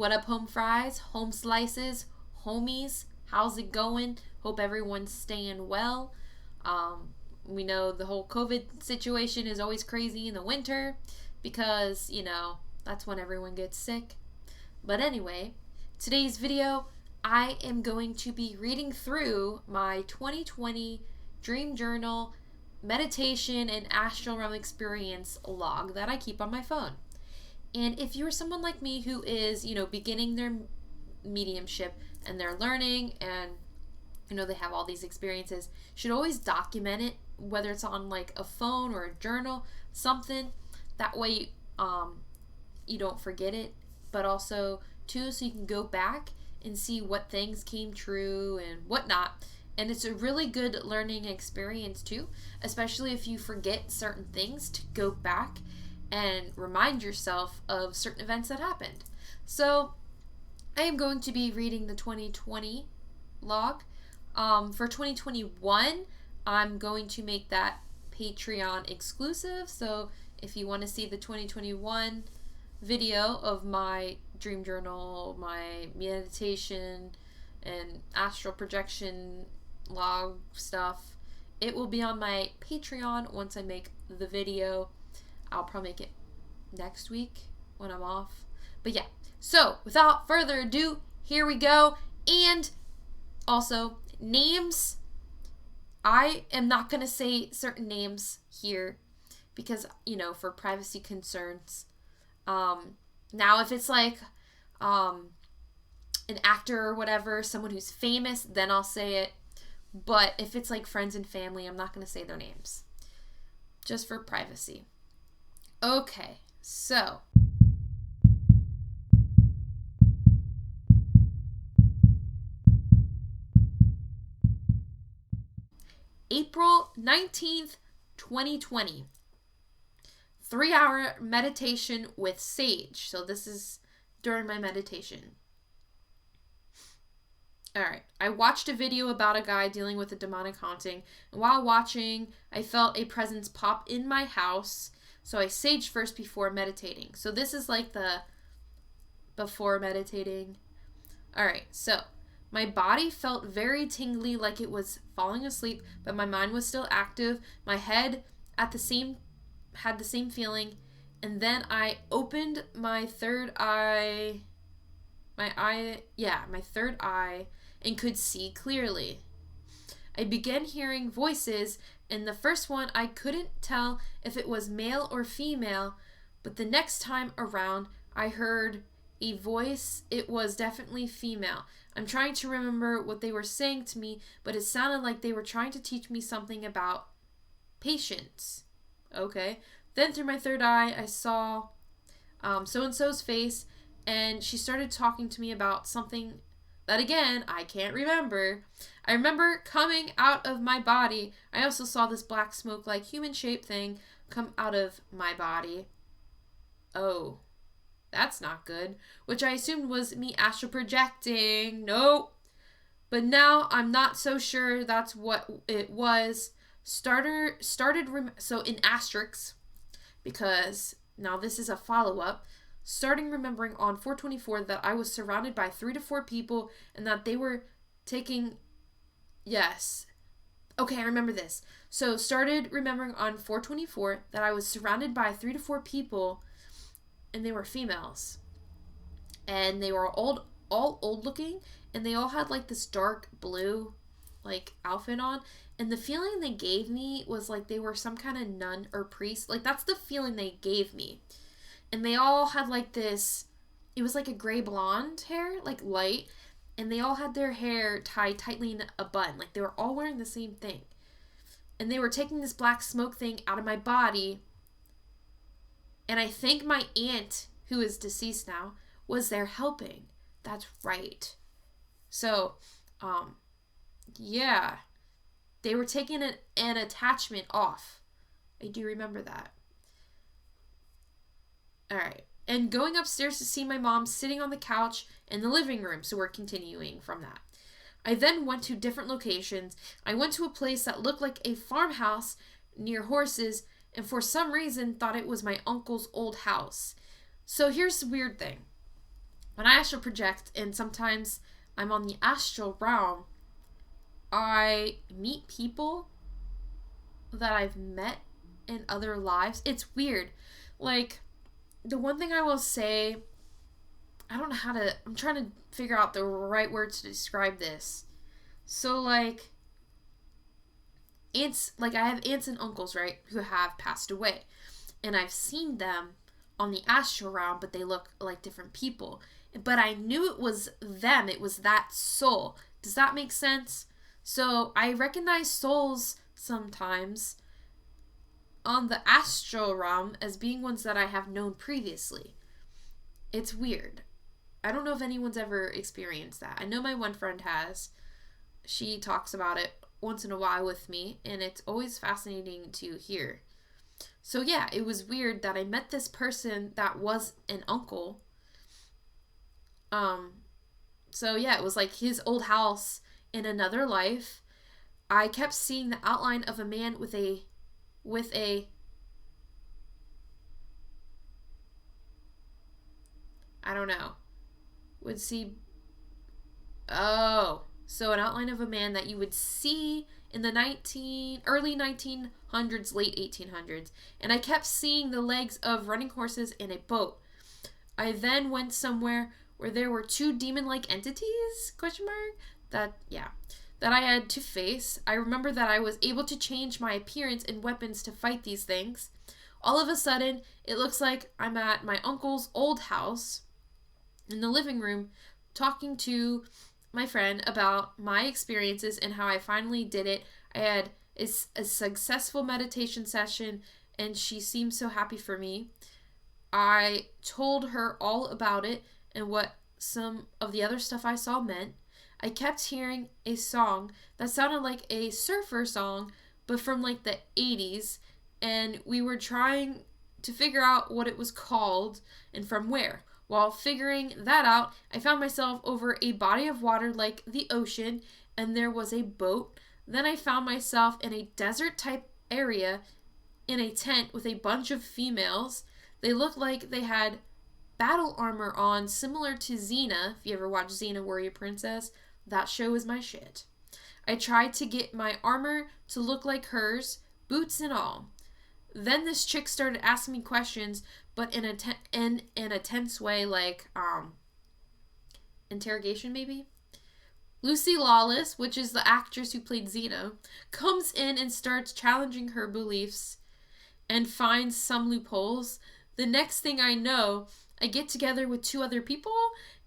What up, home fries, home slices, homies? How's it going? Hope everyone's staying well. We know the whole COVID situation is always crazy in the winter because, that's when everyone gets sick. But anyway, today's video, I am going to be reading through my 2020 Dream Journal meditation and astral realm experience log that I keep on my phone. And if you're someone like me who is, beginning their mediumship and they're learning and, they have all these experiences, should always document it, whether it's on like a phone or a journal, something. That way, you don't forget it, but also too, so you can go back and see what things came true and whatnot. And it's a really good learning experience too, especially if you forget certain things, to go back and remind yourself of certain events that happened. So I am going to be reading the 2020 log. For 2021, I'm going to make that Patreon exclusive. So if you want to see the 2021 video of my dream journal, my meditation, and astral projection log stuff, it will be on my Patreon once I make the video. I'll probably make it next week when I'm off. But yeah, so without further ado, here we go. And also, names. I am not going to say certain names here because, for privacy concerns. Now, if it's like an actor or whatever, someone who's famous, then I'll say it. But if it's like friends and family, I'm not going to say their names. Just for privacy. Okay, so April 19th, 2020. 3-hour meditation with Sage. So this is during my meditation. Alright, I watched a video about a guy dealing with a demonic haunting, and while watching, I felt a presence pop in my house, so I saged first before meditating. So this is like the before meditating. Alright, so my body felt very tingly, like it was falling asleep, but my mind was still active. My head had the same feeling, and then I opened my third eye, my third eye, and could see clearly. I began hearing voices, and the first one I couldn't tell if it was male or female, but the next time around I heard a voice. It was definitely female. I'm trying to remember what they were saying to me, but it sounded like they were trying to teach me something about patience. Okay. Then through my third eye, I saw so-and-so's face, and she started talking to me about something that, again, I can't remember. I remember coming out of my body. I also saw this black smoke-like human-shaped thing come out of my body. Oh, that's not good. Which I assumed was me astral projecting. Nope. But now I'm not so sure that's what it was. So in asterisks, because now this is a follow-up, starting remembering on 4/24 that I was surrounded by 3 to 4 people and that they were taking, yes. Okay, I remember this. So started remembering on 4/24 that I was surrounded by 3 to 4 people and they were females. And they were all old looking, and they all had like this dark blue like outfit on. And the feeling they gave me was like they were some kind of nun or priest. Like that's the feeling they gave me. And they all had like this, it was like a gray blonde hair, like light. And they all had their hair tied tightly in a bun. Like they were all wearing the same thing. And they were taking this black smoke thing out of my body. And I think my aunt, who is deceased now, was there helping. That's right. So, yeah. They were taking an attachment off. I do remember that. Alright. And going upstairs to see my mom sitting on the couch in the living room. So we're continuing from that. I then went to different locations. I went to a place that looked like a farmhouse near horses, and for some reason thought it was my uncle's old house. So here's the weird thing. when I astral project and sometimes I'm on the astral realm, I meet people that I've met in other lives. It's weird. Like, the one thing I will say, I don't know how to, I'm trying to figure out the right words to describe this. So, like, aunts, like, I have aunts and uncles, right, who have passed away. And I've seen them on the astral realm, but they look like different people. But I knew it was them. It was that soul. Does that make sense? So I recognize souls sometimes on the astral realm as being ones that I have known previously. It's weird. I don't know if anyone's ever experienced that. I know my one friend has. She talks about it once in a while with me, and it's always fascinating to hear. So yeah, it was weird that I met this person that was an uncle. So yeah, it was like his old house in another life. I kept seeing the outline of a man with a I don't know. Would see Oh, so an outline of a man that you would see in the early 1900s, late 1800s. And I kept seeing the legs of running horses in a boat. I then went somewhere where there were two demon-like entities, that I had to face. I remember that I was able to change my appearance and weapons to fight these things. All of a sudden, it looks like I'm at my uncle's old house in the living room talking to my friend about my experiences and how I finally did it. I had a successful meditation session and she seemed so happy for me. I told her all about it and what some of the other stuff I saw meant. I kept hearing a song that sounded like a surfer song, but from like the 80s, and we were trying to figure out what it was called and from where. While figuring that out, I found myself over a body of water like the ocean, and there was a boat. Then I found myself in a desert-type area in a tent with a bunch of females. They looked like they had battle armor on, similar to Xena. If you ever watch Xena Warrior Princess, that show is my shit. I tried to get my armor to look like hers, boots and all. Then this chick started asking me questions, but in a tense way, like interrogation maybe. Lucy Lawless, which is the actress who played Xena, comes in and starts challenging her beliefs and finds some loopholes. The next thing I know, I get together with two other people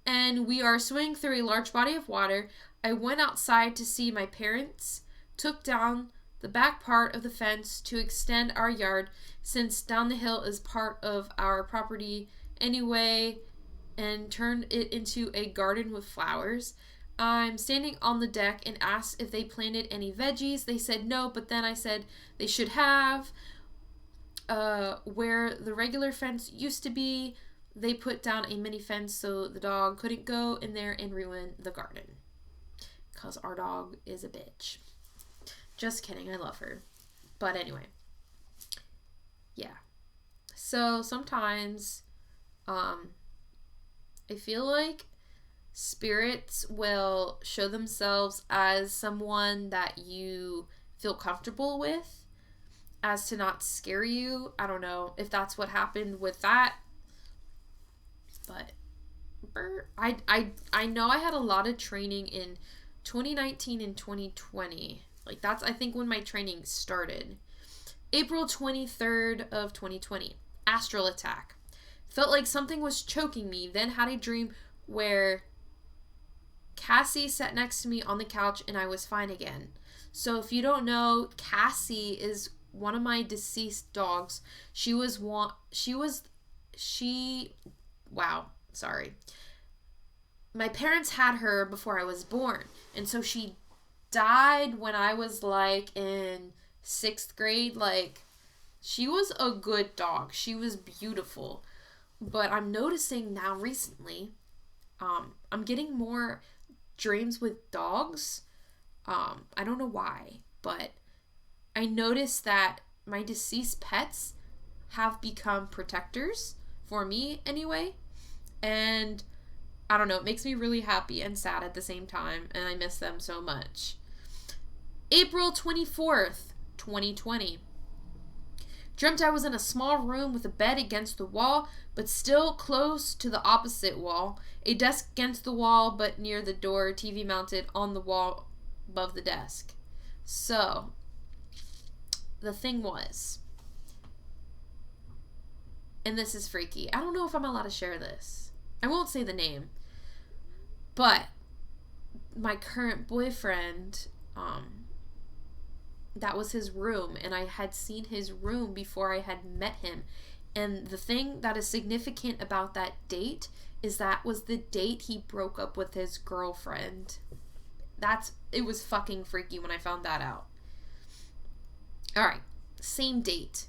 and we are swimming through a large body of water. I went outside to see my parents, took down the back part of the fence to extend our yard, since down the hill is part of our property anyway, and turned it into a garden with flowers. I'm standing on the deck and asked if they planted any veggies. They said no, but then I said they should have. Where the regular fence used to be, they put down a mini fence so the dog couldn't go in there and ruin the garden. Because our dog is a bitch. Just kidding, I love her. But anyway. Yeah. So sometimes, I feel like spirits will show themselves as someone that you feel comfortable with, as to not scare you. I don't know if that's what happened with that. But I know I had a lot of training in 2019 and 2020. Like, that's, I think, when my training started. April 23rd of 2020. Astral attack. Felt like something was choking me. Then had a dream where Cassie sat next to me on the couch and I was fine again. So if you don't know, Cassie is one of my deceased dogs. Wow, sorry. My parents had her before I was born. And so she died when I was like in 6th grade. Like, she was a good dog. She was beautiful. But I'm noticing now recently, I'm getting more dreams with dogs. I don't know why, but I noticed that my deceased pets have become protectors for me anyway. And I don't know, it makes me really happy and sad at the same time, and I miss them so much. April 24th, 2020. Dreamt I was in a small room with a bed against the wall, but still close to the opposite wall. A desk against the wall, but near the door. TV mounted on the wall above the desk. So, the thing was, and this is freaky. I don't know if I'm allowed to share this. I won't say the name. But my current boyfriend, that was his room, and I had seen his room before I had met him. And the thing that is significant about that date is that was the date he broke up with his girlfriend. It was fucking freaky when I found that out. Alright, same date.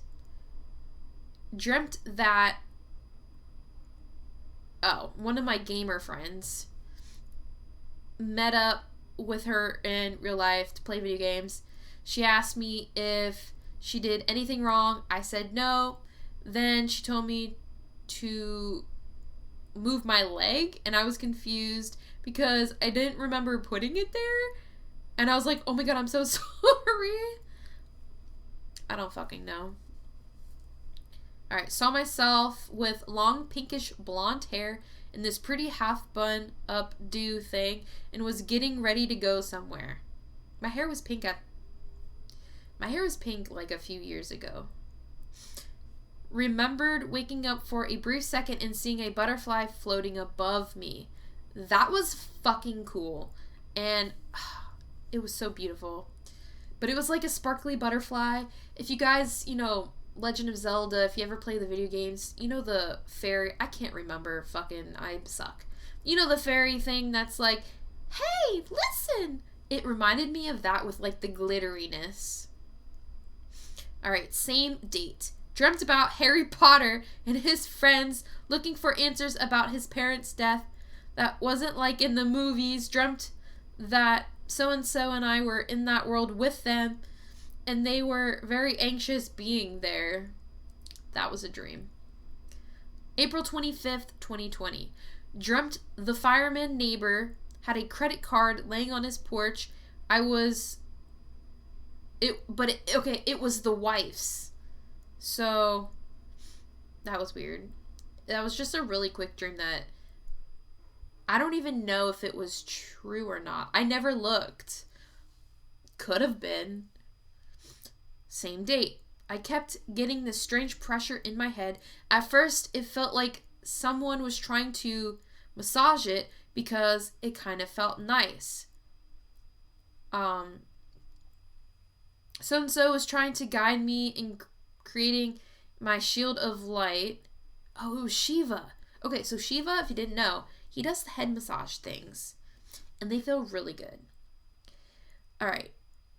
Dreamt that, one of my gamer friends met up with her in real life to play video games. She asked me if she did anything wrong. I said no. Then she told me to move my leg, and I was confused because I didn't remember putting it there. And I was like, oh my god, I'm so sorry. I don't fucking know. Alright, saw myself with long pinkish blonde hair in this pretty half bun updo thing and was getting ready to go somewhere. My hair was pink like a few years ago. Remembered waking up for a brief second and seeing a butterfly floating above me. That was fucking cool. And it was so beautiful. But it was like a sparkly butterfly. If you guys, Legend of Zelda, if you ever play the video games, the fairy, I can't remember, I suck. The fairy thing that's like, hey, listen! It reminded me of that with like the glitteriness. Alright, same date. Dreamt about Harry Potter and his friends looking for answers about his parents' death. That wasn't like in the movies. Dreamt that so-and-so and I were in that world with them, and they were very anxious being there. That was a dream. April 25th, 2020. Dreamt the fireman neighbor had a credit card laying on his porch. It was the wife's. So, that was weird. That was just a really quick dream that I don't even know if it was true or not. I never looked. Could have been. Same date. I kept getting this strange pressure in my head. At first, it felt like someone was trying to massage it because it kind of felt nice. So-and-so was trying to guide me in creating my shield of light. Oh, it was Shiva. Okay, so Shiva, if you didn't know, he does the head massage things, and they feel really good. Alright,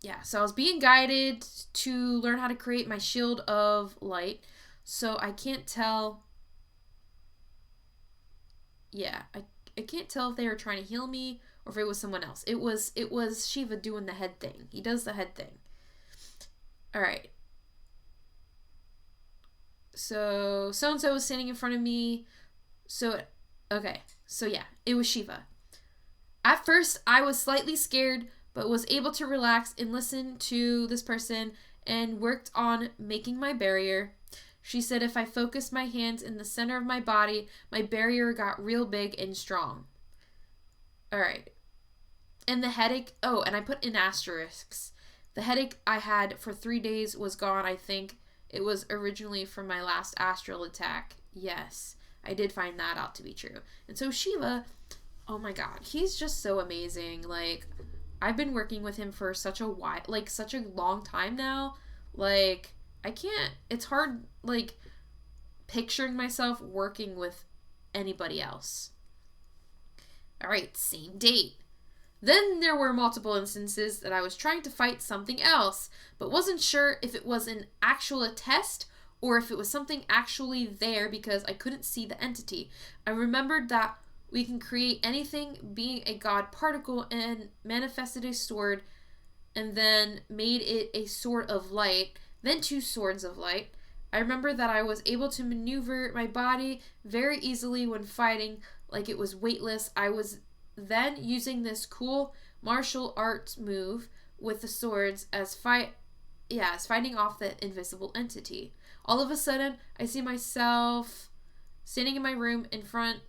yeah, so I was being guided to learn how to create my shield of light, so I can't tell. Yeah, I can't tell if they were trying to heal me or if it was someone else. It was Shiva doing the head thing. He does the head thing. Alright. So-and-so was standing in front of me. It was Shiva. At first, I was slightly scared, but was able to relax and listen to this person and worked on making my barrier. She said if I focused my hands in the center of my body, my barrier got real big and strong. Alright. And the headache, and I put in asterisks. The headache I had for 3 days was gone, I think. It was originally from my last astral attack. Yes, I did find that out to be true. And so Shiva, oh my god, he's just so amazing. Like, I've been working with him for such a long time now. Like, it's hard, like, picturing myself working with anybody else. Alright, same date. Then there were multiple instances that I was trying to fight something else, but wasn't sure if it was an actual test or if it was something actually there because I couldn't see the entity. I remembered that we can create anything being a god particle and manifested a sword and then made it a sword of light, then 2 swords of light. I remember that I was able to maneuver my body very easily when fighting, like it was weightless. I was then using this cool martial arts move with the swords as fighting off the invisible entity. All of a sudden, I see myself standing in my room in front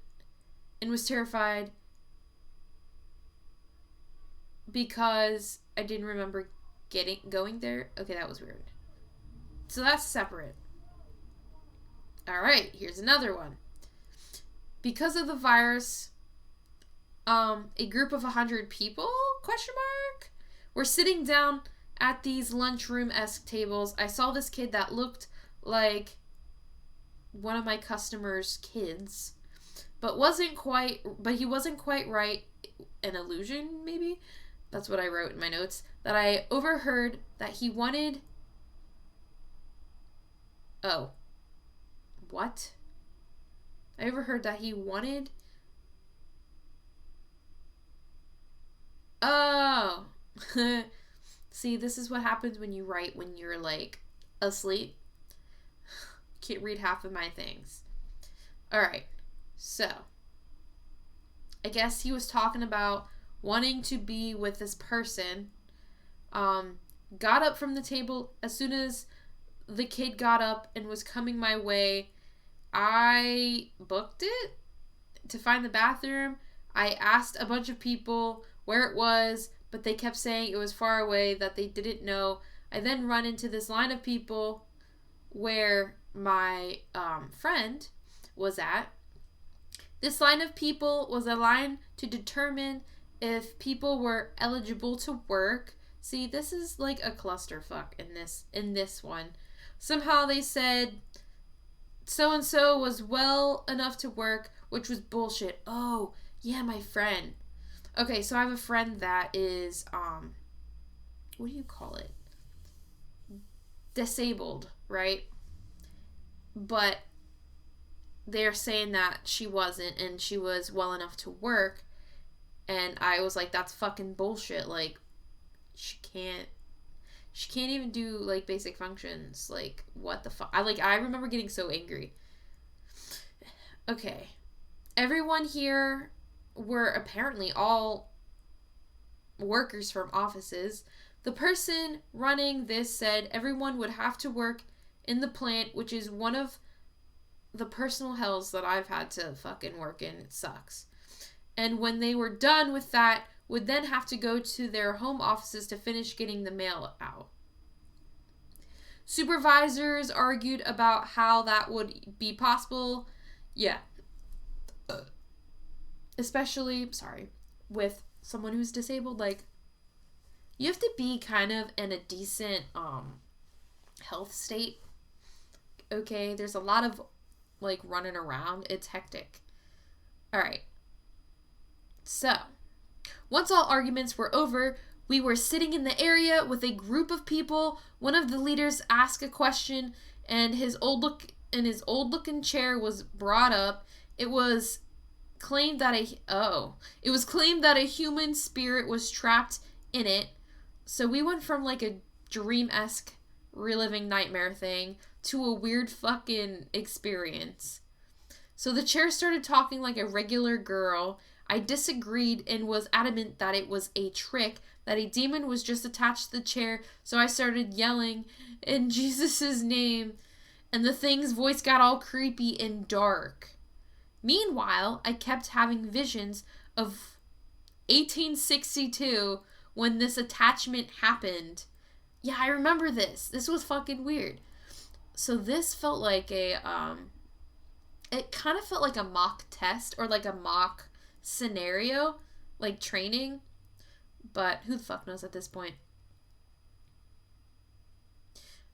and was terrified because I didn't remember going there. Okay, that was weird. So that's separate. All right, here's another one. Because of the virus, a group of 100 people, were sitting down at these lunchroom-esque tables. I saw this kid that looked like one of my customers' kids, but he wasn't quite right. An illusion, maybe? That's what I wrote in my notes. That I overheard that he wanted... Oh. What? I overheard that he wanted... Oh. See, this is what happens when you write when you're, like, asleep. Can't read half of my things. Alright. So. I guess he was talking about wanting to be with this person. Got up from the table. As soon as the kid got up and was coming my way, I booked it to find the bathroom. I asked a bunch of people where it was, but they kept saying it was far away, that they didn't know. I then run into this line of people where my friend was at. This line of people was a line to determine if people were eligible to work. See, this is like a clusterfuck in this one. Somehow they said so-and-so was well enough to work, which was bullshit. Oh, yeah, my friend. Okay, so I have a friend that is, what do you call it? Disabled, right? But they're saying that she wasn't, and she was well enough to work. And I was like, that's fucking bullshit. Like, she can't even do, like, basic functions. Like, what the fuck? I remember getting so angry. Okay. Everyone here were apparently all workers from offices. The person running this said everyone would have to work in the plant, which is one of the personal hells that I've had to fucking work in. It sucks. And when they were done with that, would then have to go to their home offices to finish getting the mail out. Supervisors argued about how that would be possible. Yeah. Especially, with someone who's disabled. Like, you have to be kind of in a decent health state. Okay, there's a lot of, like, running around. It's hectic. Alright. So, once all arguments were over, we were sitting in the area with a group of people. One of the leaders asked a question, and his old-looking chair was brought up. It was claimed that a human spirit was trapped in it. So we went from, like, a dream-esque reliving nightmare thing to a weird fucking experience. So the chair started talking like a regular girl. I disagreed and was adamant that it was a trick, that a demon was just attached to the chair. So I started yelling in Jesus' name, and the thing's voice got all creepy and dark. Meanwhile, I kept having visions of 1862 when this attachment happened. Yeah, I remember this. This was fucking weird. So this felt like it kind of felt like a mock test or like a mock scenario, like training, but who the fuck knows at this point.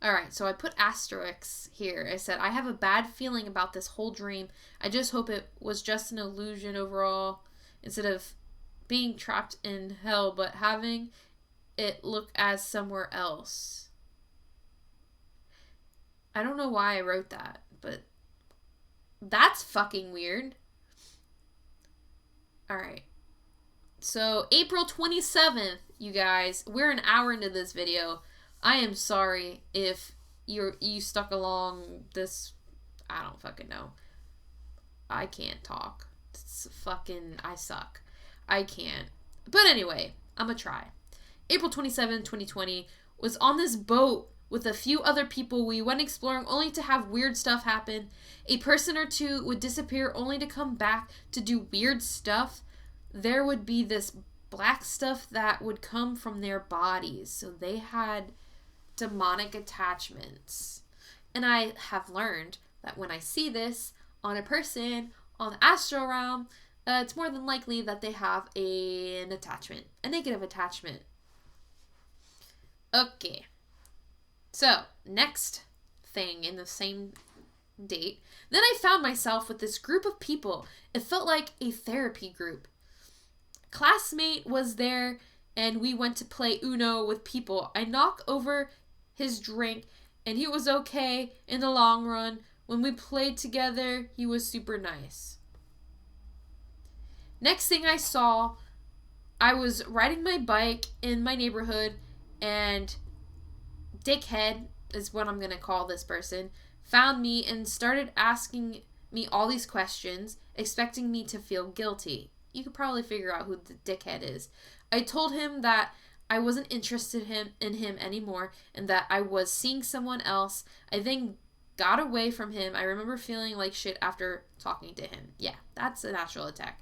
Alright, so I put asterisks here. I said, I have a bad feeling about this whole dream. I just hope it was just an illusion overall, instead of being trapped in hell, but having it look as somewhere else. I don't know why I wrote that, but that's fucking weird. Alright. So, April 27th, you guys. We're an hour into this video. I am sorry if you stuck along this. I don't fucking know. I can't talk. I suck. I can't. But anyway, I'm gonna try. April 27, 2020, was on this boat with a few other people. We went exploring only to have weird stuff happen. A person or two would disappear only to come back to do weird stuff. There would be this black stuff that would come from their bodies. So they had demonic attachments. And I have learned that when I see this on a person on the astral realm, it's more than likely that they have an attachment, a negative attachment. Okay. So, next thing in the same date. Then I found myself with this group of people. It felt like a therapy group. Classmate was there, and we went to play Uno with people. I knocked over his drink, and he was okay in the long run. When we played together, he was super nice. Next thing I saw, I was riding my bike in my neighborhood, and dickhead is what I'm going to call this person, found me and started asking me all these questions, expecting me to feel guilty. You could probably figure out who the dickhead is. I told him that I wasn't interested in him anymore and that I was seeing someone else. I then got away from him. I remember feeling like shit after talking to him. Yeah, that's an astral attack.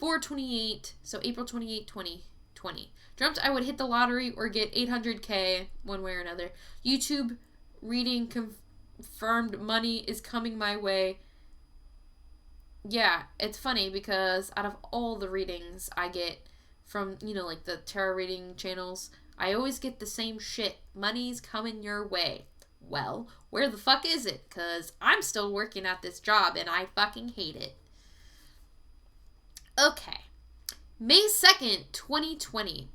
4/28, so April 28, 2020. Dreamt I would hit the lottery or get 800K one way or another. YouTube reading confirmed money is coming my way. Yeah, it's funny because out of all the readings I get from, like the tarot reading channels, I always get the same shit. Money's coming your way. Well, where the fuck is it? Because I'm still working at this job and I fucking hate it. Okay. May 2nd, 2020.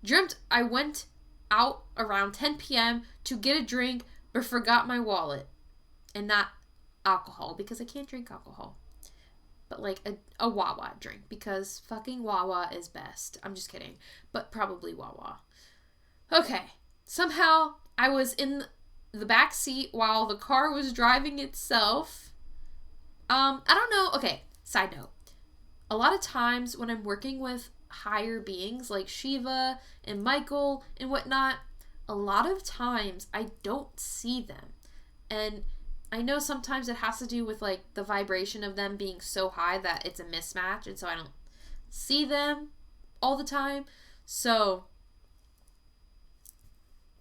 Dreamt I went out around 10 p.m. to get a drink, but forgot my wallet. And not alcohol, because I can't drink alcohol. But like a Wawa drink, because fucking Wawa is best. I'm just kidding. But probably Wawa. Okay. Somehow I was in the back seat while the car was driving itself. I don't know. Okay, side note. A lot of times when I'm working with higher beings like Shiva and Michael and whatnot, a lot of times I don't see them. And I know sometimes it has to do with like the vibration of them being so high that it's a mismatch, and so I don't see them all the time. So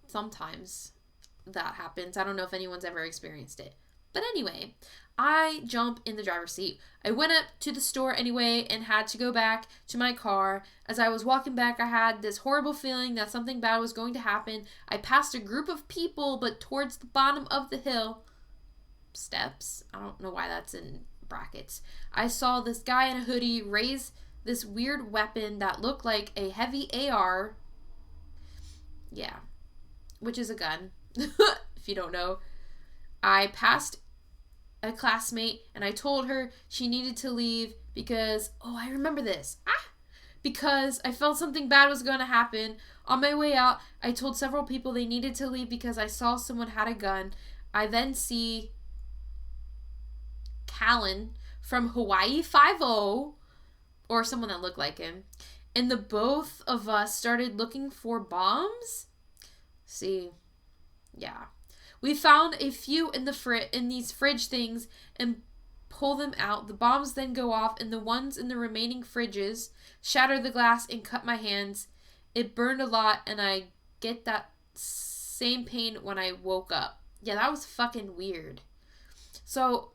sometimes that happens. I don't know if anyone's ever experienced it. But anyway, I jump in the driver's seat. I went up to the store anyway and had to go back to my car. As I was walking back, I had this horrible feeling that something bad was going to happen. I passed a group of people, but towards the bottom of the hill, steps, I don't know why that's in brackets, I saw this guy in a hoodie raise this weird weapon that looked like a heavy AR. Yeah, which is a gun, if you don't know. I passed a classmate and I told her she needed to leave because, I remember this. Because I felt something bad was going to happen. On my way out, I told several people they needed to leave because I saw someone had a gun. I then see Callan from Hawaii Five-0, or someone that looked like him. And the both of us started looking for bombs. See, yeah. We found a few in these fridge things and pull them out. The bombs then go off, and the ones in the remaining fridges shatter the glass and cut my hands. It burned a lot, and I get that same pain when I woke up. Yeah, that was fucking weird. So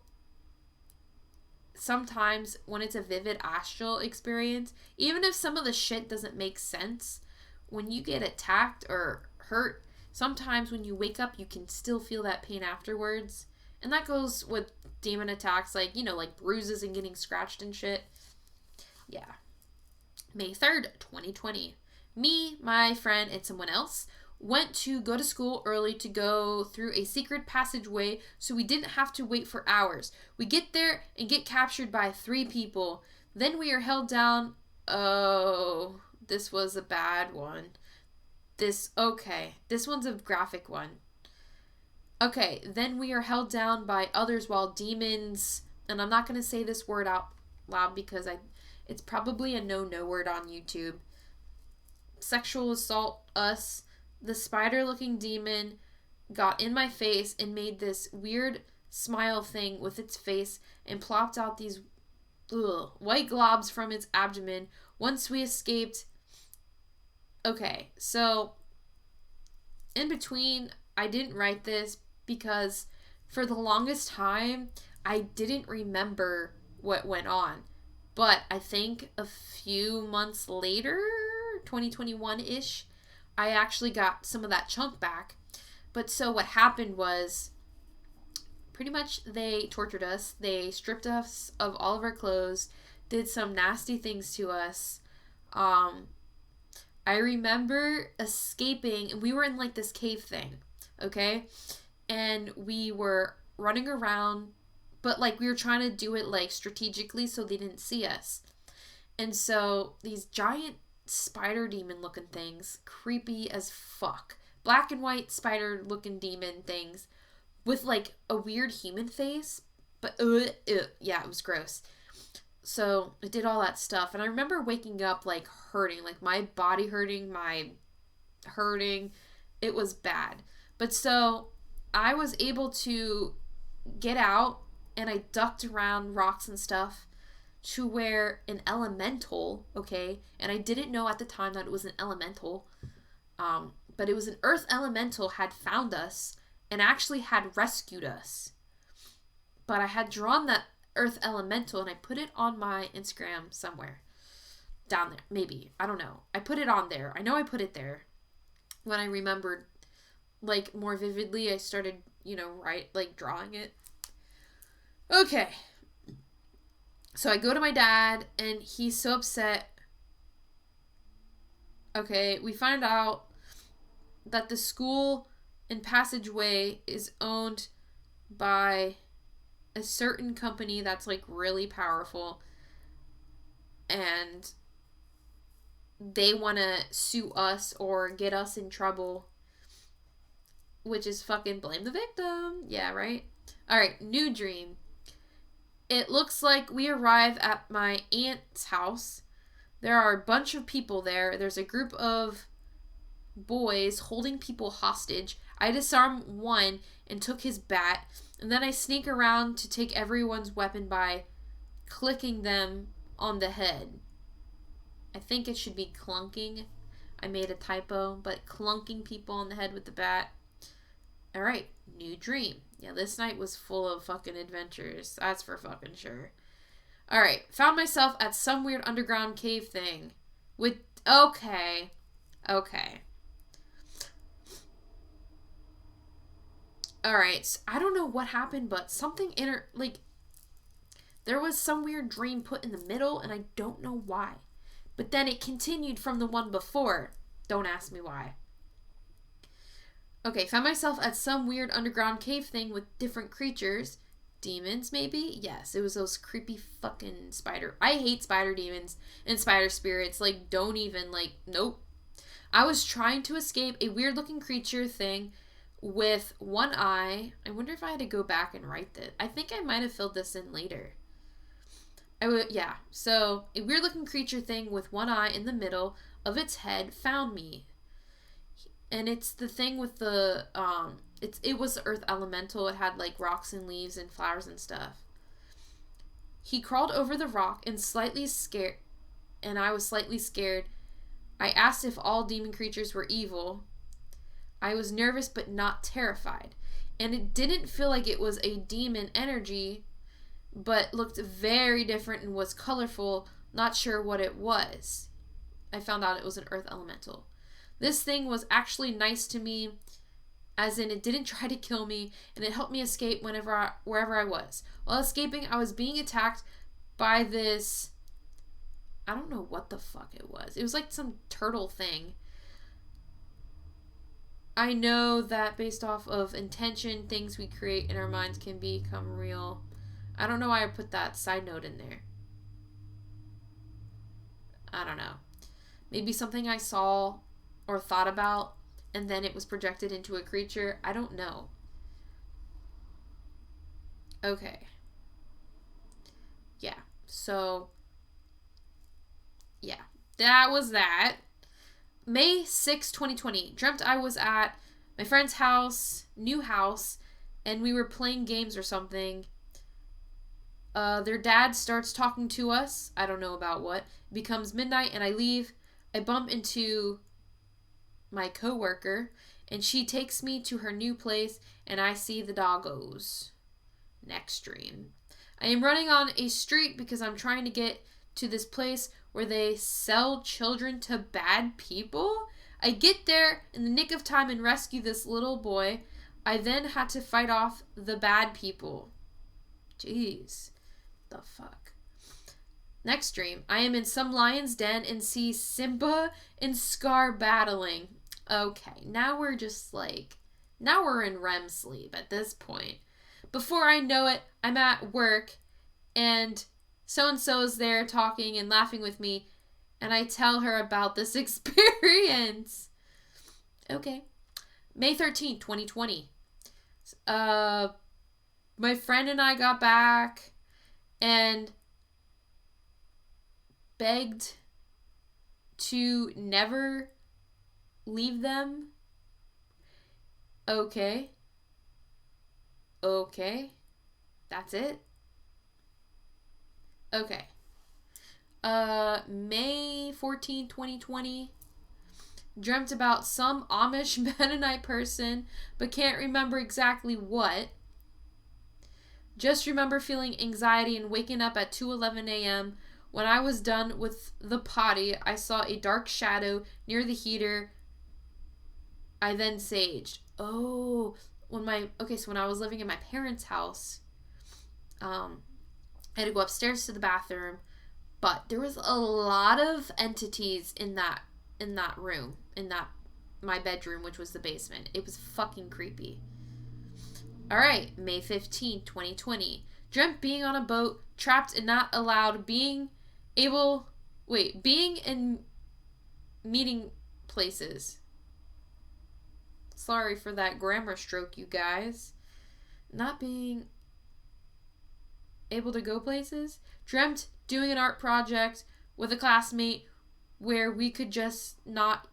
sometimes when it's a vivid astral experience, even if some of the shit doesn't make sense, when you get attacked or hurt, sometimes when you wake up, you can still feel that pain afterwards. And that goes with demon attacks, like bruises and getting scratched and shit. Yeah. May 3rd, 2020. Me, my friend, and someone else went to go to school early to go through a secret passageway so we didn't have to wait for hours. We get there and get captured by 3 people. Then we are held down. Oh, this was a bad one. This one's a graphic one. Okay, then we are held down by others while demons, and I'm not going to say this word out loud because it's probably a no word on YouTube. Sexual assault us. The spider looking demon got in my face and made this weird smile thing with its face and plopped out these white globs from its abdomen. Once we escaped. Okay, so in between, I didn't write this because for the longest time, I didn't remember what went on. But I think a few months later, 2021-ish, I actually got some of that chunk back. But so what happened was, pretty much they tortured us. They stripped us of all of our clothes, did some nasty things to us. I remember escaping, and we were in like this cave thing, okay? And we were running around, but like we were trying to do it like strategically so they didn't see us. And so these giant spider demon looking things, creepy as fuck, black and white spider looking demon things with like a weird human face, but yeah, it was gross. So it did all that stuff, and I remember waking up like hurting, like my body hurting, it was bad. But so I was able to get out, and I ducked around rocks and stuff to where an elemental, okay, and I didn't know at the time that it was an elemental, but it was an earth elemental had found us and actually had rescued us. But I had drawn that earth elemental and I put it on my Instagram somewhere down there, maybe, I don't know. I put it on there. I know I put it there. When I remembered like more vividly, I started, drawing it. Okay, so I go to my dad and he's so upset. Okay, we find out that the school in Passageway is owned by a certain company that's like really powerful, and they want to sue us or get us in trouble, which is fucking blame the victim. Yeah, right? Alright, new dream. It looks like we arrive at my aunt's house. There are a bunch of people there. There's a group of boys holding people hostage. I disarmed one and took his bat, and then I sneak around to take everyone's weapon by clicking them on the head. I think it should be clunking. I made a typo, but clunking people on the head with the bat. Alright, new dream. Yeah, this night was full of fucking adventures. That's for fucking sure. Alright, found myself at some weird underground cave thing. Okay. Alright, so I don't know what happened, but something there was some weird dream put in the middle, and I don't know why. But then it continued from the one before. Don't ask me why. Okay, found myself at some weird underground cave thing with different creatures. Demons, maybe? Yes, it was those creepy fucking spider. I hate spider demons and spider spirits. Like, don't even, nope. I was trying to escape a weird looking creature thing with one eye. I wonder if I had to go back and write that. I think I might have filled this in later. So a weird looking creature thing with one eye in the middle of its head found me. And it's the thing with the, it was the earth elemental. It had like rocks and leaves and flowers and stuff. He crawled over the rock and I was slightly scared. I asked if all demon creatures were evil. I was nervous but not terrified. And it didn't feel like it was a demon energy, but looked very different and was colorful. Not sure what it was. I found out it was an earth elemental. This thing was actually nice to me, as in it didn't try to kill me, and it helped me escape wherever I was. While escaping, I was being attacked by this, I don't know what the fuck it was. It was like some turtle thing. I know that based off of intention, things we create in our minds can become real. I don't know why I put that side note in there. I don't know. Maybe something I saw or thought about, and then it was projected into a creature. I don't know. Okay. Yeah. So, yeah, that was that. May 6, 2020. Dreamt I was at my friend's house, new house, and we were playing games or something. Their dad starts talking to us. I don't know about what. It becomes midnight and I leave. I bump into my coworker and she takes me to her new place and I see the doggos. Next dream. I am running on a street because I'm trying to get to this place where they sell children to bad people. I get there in the nick of time and rescue this little boy. I then had to fight off the bad people. Jeez. The fuck. Next dream. I am in some lion's den and see Simba and Scar battling. Okay, now we're just like... Now we're in REM sleep at this point. Before I know it, I'm at work and so-and-so is there talking and laughing with me and I tell her about this experience. Okay. May 13th, 2020. My friend and I got back and begged to never leave them. Okay. That's it. Okay. May 14, 2020. Dreamt about some Amish Mennonite person, but can't remember exactly what. Just remember feeling anxiety and waking up at 2:11 a.m. When I was done with the potty, I saw a dark shadow near the heater. I then saged. Oh, so when I was living in my parents' house, I had to go upstairs to the bathroom, but there was a lot of entities in that room, my bedroom, which was the basement. It was fucking creepy. All right, May 15, 2020. Dreamt being on a boat, trapped and not allowed, being in meeting places. Sorry for that grammar stroke, you guys. Not being able to go places. Dreamt doing an art project with a classmate where we could just not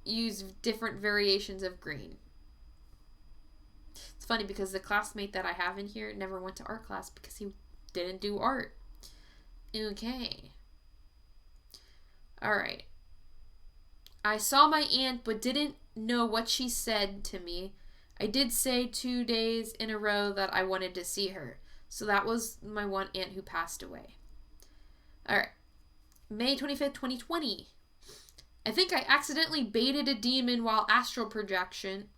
use different variations of green. It's funny because the classmate that I have in here never went to art class because he didn't do art. Okay. Alright. I saw my aunt but didn't know what she said to me. I did say 2 days in a row that I wanted to see her. So that was my one aunt who passed away. Alright. May 25th, 2020. I think I accidentally baited a demon while astral projecting.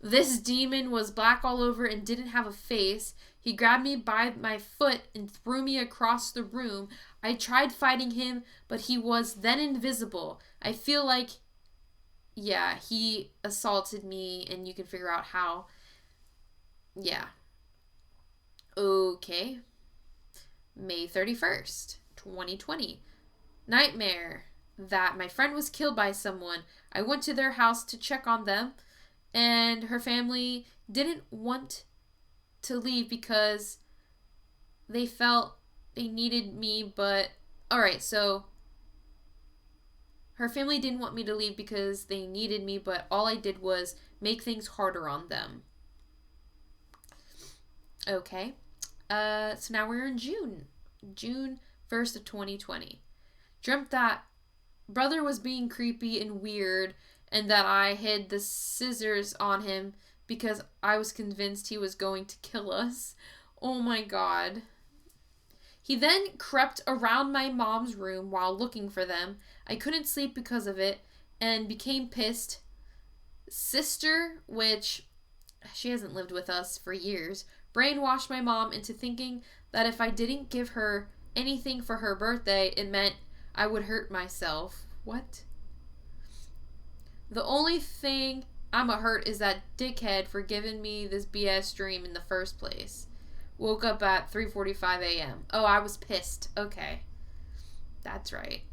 This demon was black all over and didn't have a face. He grabbed me by my foot and threw me across the room. I tried fighting him, but he was then invisible. I feel like, he assaulted me, and you can figure out how. Yeah. Okay. May 31st, 2020. Nightmare that my friend was killed by someone. I went to their house to check on them, and her family didn't want to leave because they felt they needed me, but... Alright, so... Her family didn't want me to leave because they needed me, but all I did was make things harder on them. Okay. So now we're in June. June 1st of 2020. Dreamt that brother was being creepy and weird and that I hid the scissors on him because I was convinced he was going to kill us. Oh my god. He then crept around my mom's room while looking for them. I couldn't sleep because of it and became pissed. Sister, which she hasn't lived with us for years, brainwashed my mom into thinking that if I didn't give her anything for her birthday, it meant I would hurt myself. What? The only thing I'm a hurt is that dickhead for giving me this BS dream in the first place. Woke up at 3:45 a.m. Oh, I was pissed. Okay. That's right.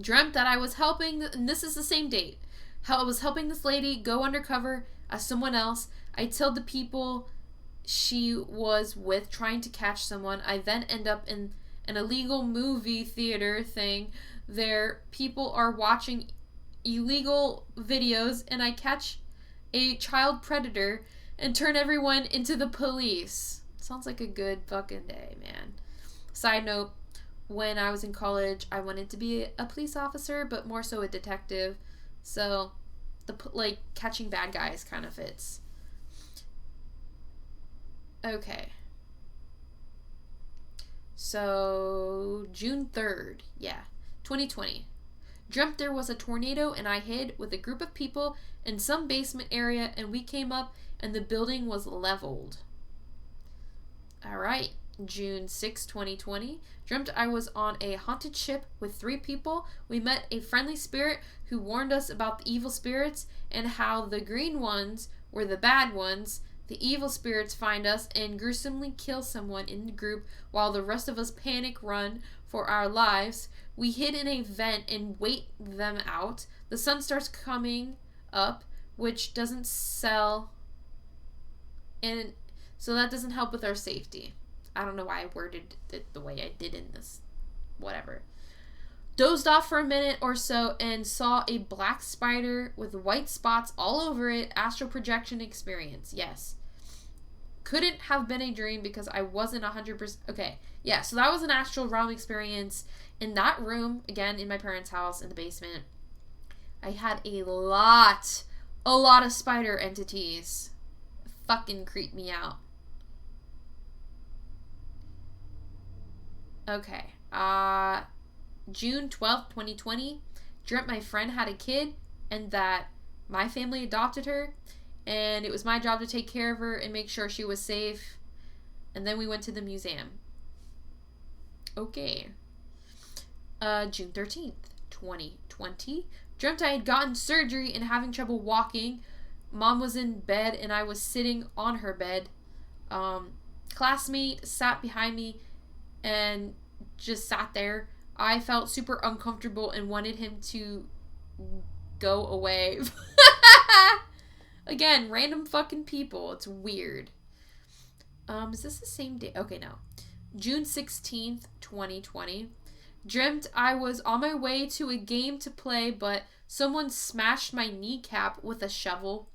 Dreamt that I was helping, and this is the same date. How I was helping this lady go undercover as someone else. I told the people she was with trying to catch someone. I then end up in an illegal movie theater thing. There, people are watching illegal videos, and I catch a child predator and turn everyone into the police. Sounds like a good fucking day, man. Side note, when I was in college, I wanted to be a police officer, but more so a detective. So, like, catching bad guys kind of fits. Okay. So, June 3rd. Yeah. 2020. Dreamt there was a tornado and I hid with a group of people in some basement area and we came up and the building was leveled. Alright. June 6, 2020. Dreamt I was on a haunted ship with 3 people. We met a friendly spirit who warned us about the evil spirits and how the green ones were the bad ones. The evil spirits find us and gruesomely kill someone in the group while the rest of us panic run for our lives. We hid in a vent and wait them out. The sun starts coming up, which doesn't sell, and so that doesn't help with our safety. I don't know why I worded it the way I did in this. Whatever. Dozed off for a minute or so and saw a black spider with white spots all over it. Astral projection experience. Yes. Couldn't have been a dream because I wasn't 100%. Okay. Yeah, so that was an astral realm experience. In that room, again, in my parents' house in the basement, I had a lot of spider entities. Fucking creeped me out. Okay. June 12th, 2020. Dreamt my friend had a kid and that my family adopted her and it was my job to take care of her and make sure she was safe. And then we went to the museum. Okay. June 13th, 2020. Dreamt I had gotten surgery and having trouble walking. Mom was in bed and I was sitting on her bed. Classmate sat behind me and just sat there. I felt super uncomfortable and wanted him to go away. Again, random fucking people. It's weird. Is this the same day? Okay, no. June 16th, 2020. Dreamt I was on my way to a game to play, but someone smashed my kneecap with a shovel.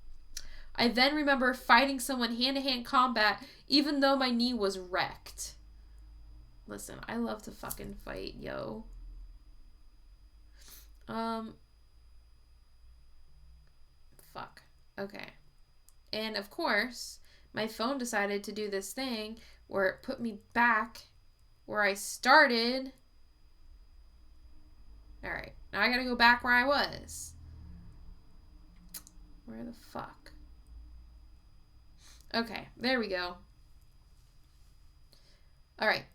I then remember fighting someone hand-to-hand combat, even though my knee was wrecked. Listen, I love to fucking fight, yo. Fuck. Okay. And of course, my phone decided to do this thing where it put me back where I started. Alright. Now I gotta go back where I was. Where the fuck? Okay. There we go. Alright.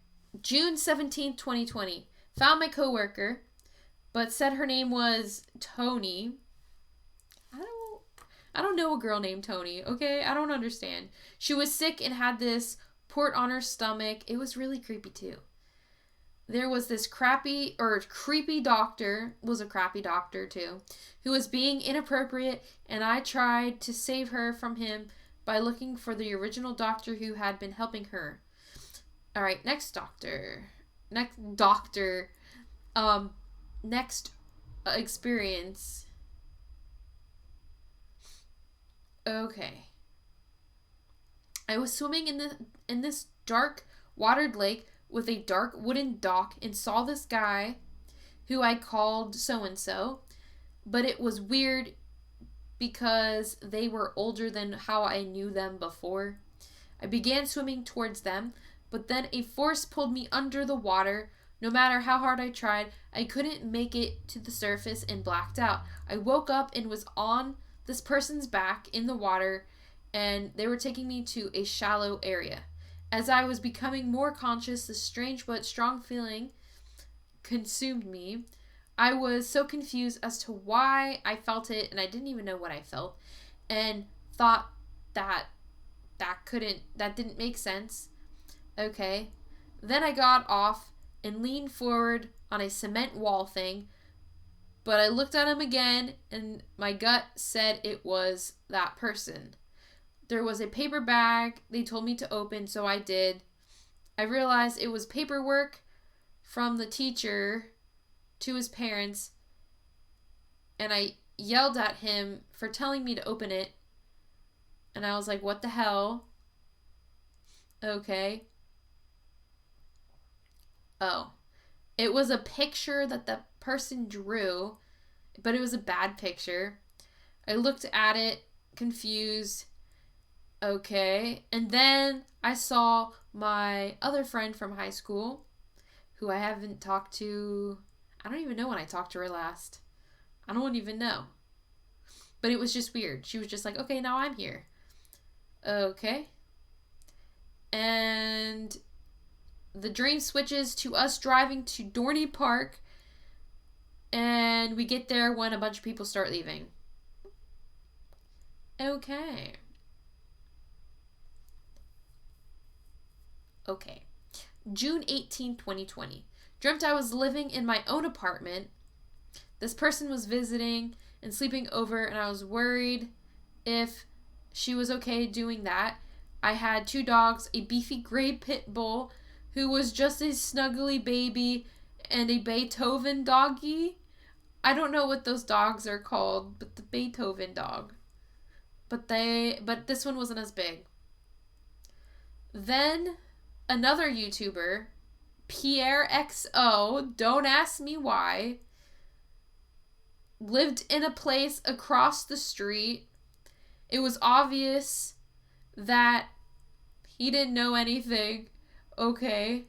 June 17th, 2020. Found my coworker, but said her name was Tony. I don't know a girl named Tony, okay? I don't understand. She was sick and had this port on her stomach. It was really creepy too. There was this creepy doctor, was a crappy doctor too, who was being inappropriate, and I tried to save her from him by looking for the original doctor who had been helping her. Alright, next experience. Okay. I was swimming in this dark watered lake with a dark wooden dock and saw this guy who I called so-and-so, but it was weird because they were older than how I knew them before. I began swimming towards them, but then a force pulled me under the water. No matter how hard I tried, I couldn't make it to the surface and blacked out. I woke up and was on this person's back in the water, and they were taking me to a shallow area. As I was becoming more conscious, the strange but strong feeling consumed me. I was so confused as to why I felt it, and I didn't even know what I felt, and thought that didn't make sense. Okay. Then I got off and leaned forward on a cement wall thing, but I looked at him again, and my gut said it was that person. There was a paper bag they told me to open, so I did. I realized it was paperwork from the teacher to his parents, and I yelled at him for telling me to open it. And I was like, what the hell? Okay. Oh. It was a picture that the person drew, but it was a bad picture. I looked at it, confused. Okay. And then I saw my other friend from high school, who I haven't talked to. I don't even know when I talked to her last. I don't even know. But it was just weird. She was just like, okay, now I'm here. Okay. And the dream switches to us driving to Dorney Park. And we get there when a bunch of people start leaving. Okay. Okay. June 18, 2020. Dreamt I was living in my own apartment. This person was visiting and sleeping over, and I was worried if she was okay doing that. I had 2 dogs, a beefy gray pit bull who was just a snuggly baby, and a Beethoven doggy. I don't know what those dogs are called, but the Beethoven dog. But this one wasn't as big. Then another YouTuber, Pierre XO, don't ask me why, lived in a place across the street. It was obvious that he didn't know anything. Okay.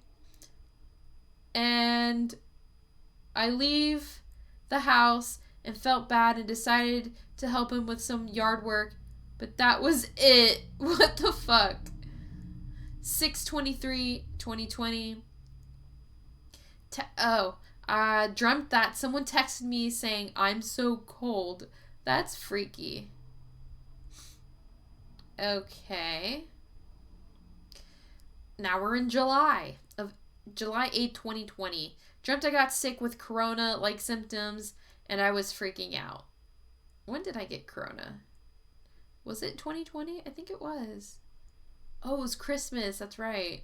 And I leave the house and felt bad and decided to help him with some yard work. But that was it. What the fuck? 6/23/2020. I dreamt that someone texted me saying, I'm so cold. That's freaky. Okay. Now we're in July 8th, 2020. Dreamt I got sick with corona-like symptoms, and I was freaking out. When did I get corona? Was it 2020? I think it was. Oh, it was Christmas. That's right.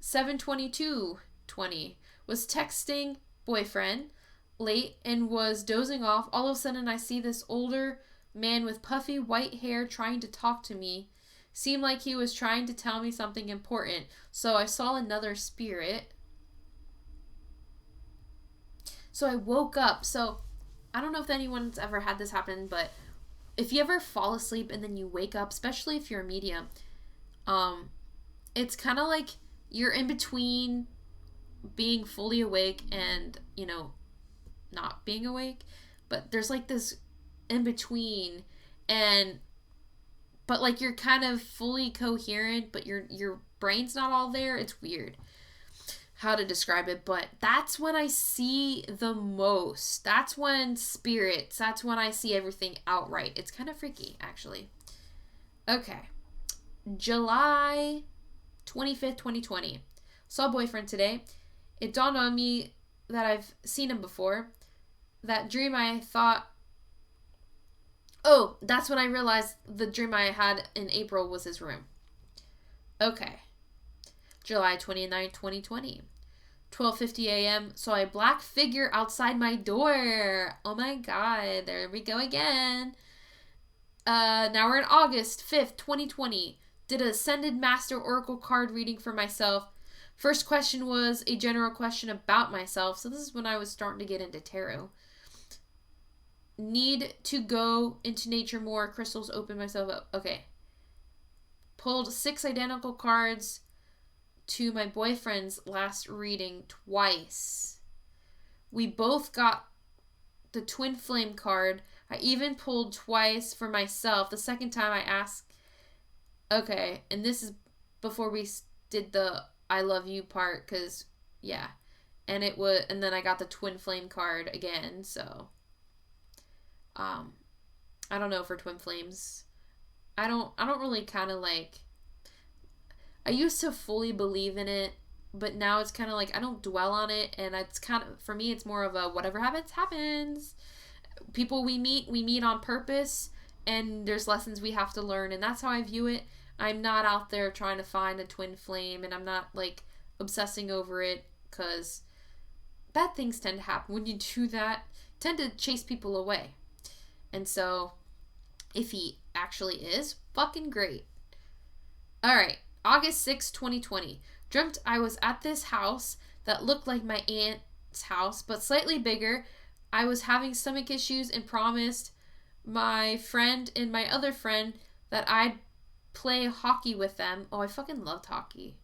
7/22/20. Was texting boyfriend late and was dozing off. All of a sudden, I see this older man with puffy white hair trying to talk to me. Seemed like he was trying to tell me something important. So I saw another spirit. So I woke up. So I don't know if anyone's ever had this happen, but if you ever fall asleep and then you wake up, especially if you're a medium, it's kind of like you're in between being fully awake and, not being awake. But there's like this in between, but like you're kind of fully coherent, but your brain's not all there. It's weird how to describe it, but that's when I see the most. That's when I see everything outright. It's kind of freaky, actually. Okay. July 25th, 2020. Saw boyfriend today. It dawned on me that I've seen him before. That dream I thought... Oh, that's when I realized the dream I had in April was his room. Okay. July 29th, 2020. 12:50 a.m. Saw a black figure outside my door. Oh my god. There we go again. Now we're in August 5th, 2020. Did a Ascended Master Oracle card reading for myself. First question was a general question about myself. So this is when I was starting to get into tarot. Need to go into nature more. Crystals, open myself up. Okay. Pulled 6 identical cards to my boyfriend's last reading twice. We both got the Twin Flame card. I even pulled twice for myself. The second time I asked... Okay, and this is before we did the I love you part, because, yeah. And then I got the Twin Flame card again, so... I don't know for Twin Flames. I don't really kind of like... I used to fully believe in it, but now it's kind of like I don't dwell on it, and it's kind of, for me, it's more of a whatever happens, happens. People we meet on purpose, and there's lessons we have to learn, and that's how I view it. I'm not out there trying to find a twin flame, and I'm not like obsessing over it, because bad things tend to happen when you do that, tend to chase people away. And so if he actually is, fucking great. All right, August 6th, 2020. Dreamt I was at this house that looked like my aunt's house, but slightly bigger. I was having stomach issues and promised my friend and my other friend that I'd play hockey with them. Oh, I fucking loved hockey.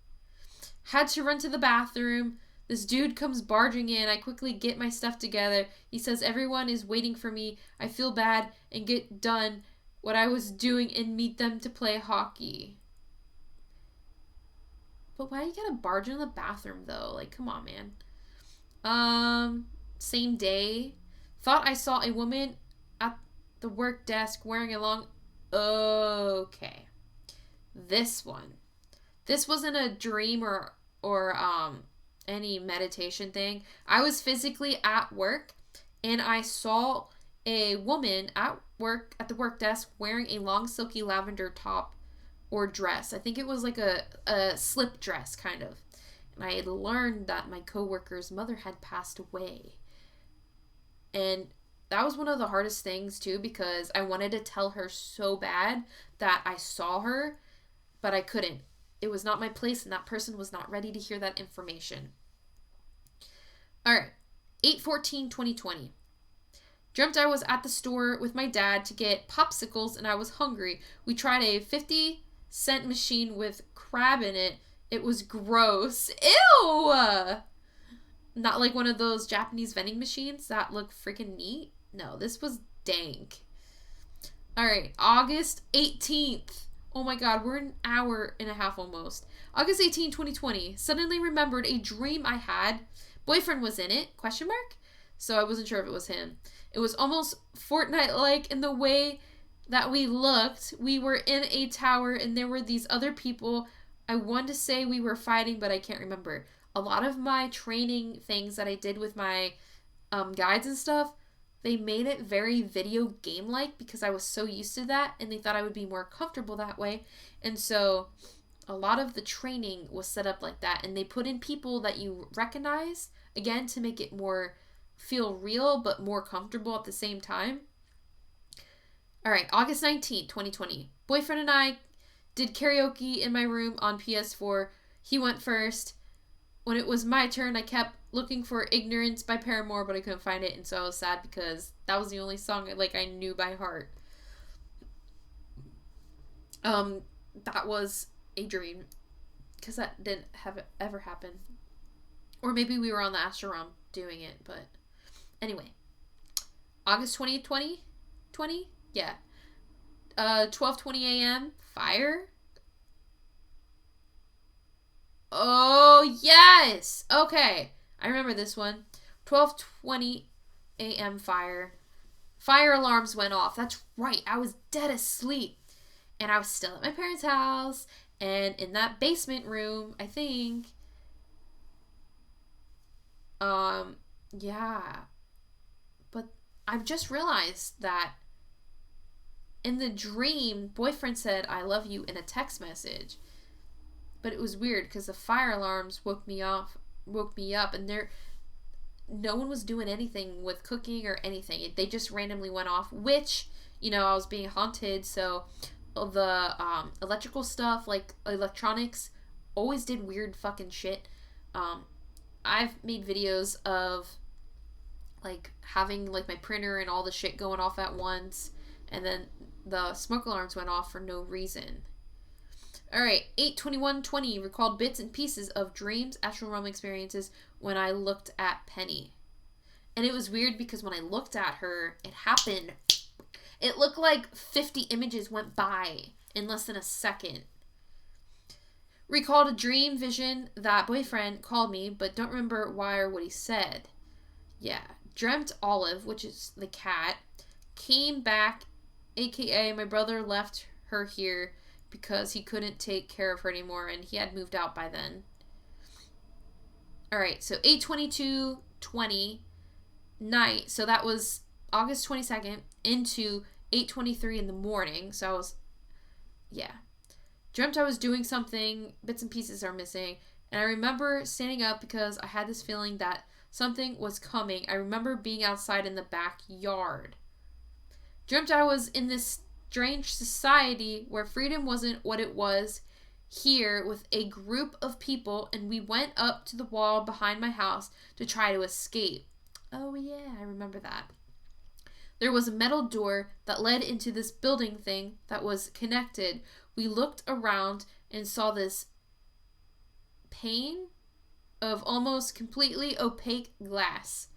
Had to run to the bathroom. This dude comes barging in. I quickly get my stuff together. He says everyone is waiting for me. I feel bad and get done what I was doing and meet them to play hockey. But why do you gotta barge in the bathroom though? Like, come on, man. Same day. Thought I saw a woman at the work desk wearing a long... Okay. This one. This wasn't a dream or any meditation thing. I was physically at work and I saw a woman at the work desk wearing a long silky lavender top or dress. I think it was like a slip dress kind of. And I had learned that my coworker's mother had passed away. And that was one of the hardest things too, because I wanted to tell her so bad that I saw her, but I couldn't. It was not my place, and that person was not ready to hear that information. All right, 8/14/2020. Dreamt I was at the store with my dad to get popsicles, and I was hungry. We tried a 50-cent machine with crab in it. It was gross. Ew! Not like one of those Japanese vending machines that look freaking neat. No, this was dank. All right, August 18th. Oh my god, we're an hour and a half almost. August 18, 2020. Suddenly remembered a dream I had. Boyfriend was in it, question mark? So I wasn't sure if it was him. It was almost Fortnite-like in the way that we looked. We were in a tower and there were these other people. I want to say we were fighting, but I can't remember. A lot of my training things that I did with my guides and stuff, they made it very video game-like because I was so used to that, and they thought I would be more comfortable that way. And so a lot of the training was set up like that, and they put in people that you recognize, again, to make it more feel real but more comfortable at the same time. All right, August 19th, 2020. Boyfriend and I did karaoke in my room on PS4. He went first. When it was my turn, I kept looking for Ignorance by Paramore, but I couldn't find it, and so I was sad because that was the only song I knew by heart. That was a dream, because that didn't ever happen. Or maybe we were on the Astral Realm doing it, but anyway. August 20th, 2020? Yeah. 12:20 a.m. Fire? Oh, yes! Okay. I remember this one. 12:20 a.m. fire. Fire alarms went off. That's right. I was dead asleep. And I was still at my parents' house. And in that basement room, I think. Yeah. But I've just realized that in the dream, boyfriend said, "I love you" in a text message. But it was weird because the fire alarms woke me up, and no one was doing anything with cooking or anything. They just randomly went off, which, I was being haunted, so the electrical stuff, like electronics, always did weird fucking shit. I've made videos of like having like my printer and all the shit going off at once, and then the smoke alarms went off for no reason. All right, 8/21/20 recalled bits and pieces of dreams, astral realm experiences when I looked at Penny. And it was weird because when I looked at her, it happened. It looked like 50 images went by in less than a second. Recalled a dream vision that boyfriend called me, but don't remember why or what he said. Yeah, dreamt Olive, which is the cat, came back, aka my brother left her here because he couldn't take care of her anymore, and he had moved out by then. Alright, so 8/22/20 night, so that was August 22nd into 8:23 in the morning. So I was, yeah. Dreamt I was doing something, bits and pieces are missing. And I remember standing up because I had this feeling that something was coming. I remember being outside in the backyard. Dreamt I was in this strange society where freedom wasn't what it was here with a group of people, and we went up to the wall behind my house to try to escape. Oh yeah, I remember that. There was a metal door that led into this building thing that was connected. We looked around and saw this pane of almost completely opaque glass.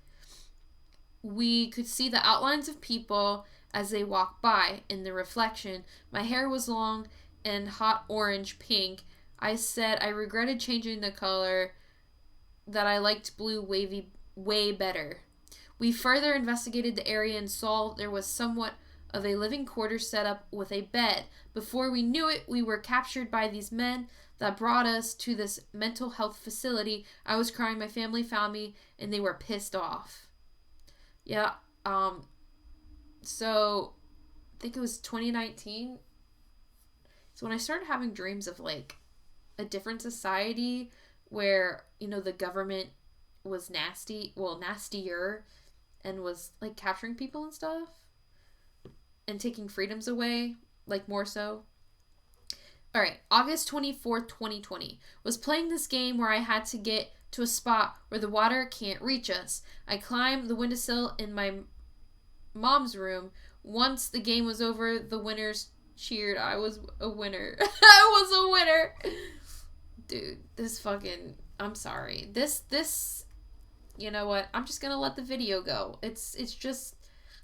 We could see the outlines of people as they walked by in the reflection. My hair was long and hot orange pink. I said I regretted changing the color, that I liked blue wavy way better. We further investigated the area and saw there was somewhat of a living quarters set up with a bed. Before we knew it, we were captured by these men that brought us to this mental health facility. I was crying, my family found me, and they were pissed off. Yeah, so I think it was 2019. So when I started having dreams of like a different society where, you know, the government was nastier and was like capturing people and stuff and taking freedoms away, like more so. All right, August 24th, 2020. Was playing this game where I had to get to a spot where the water can't reach us. I climbed the windowsill in my mom's room. Once the game was over, the winners cheered. I was a winner. I was a winner. Dude, this fucking, I'm sorry. This, you know what? I'm just gonna let the video go. It's just,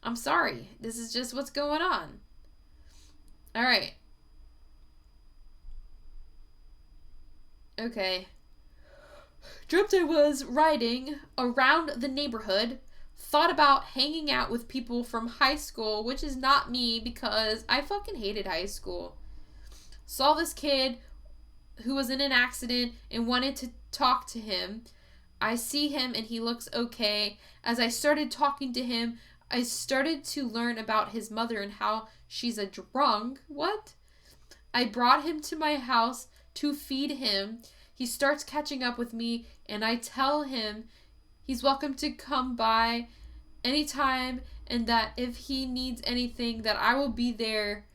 I'm sorry. This is just what's going on. All right. Okay. Dreamt I was riding around the neighborhood. Thought about hanging out with people from high school, which is not me because I fucking hated high school. Saw this kid who was in an accident and wanted to talk to him. I see him and he looks okay. As I started talking to him, I started to learn about his mother and how she's a drunk. What? I brought him to my house to feed him. He starts catching up with me and I tell him he's welcome to come by anytime and that if he needs anything that I will be there.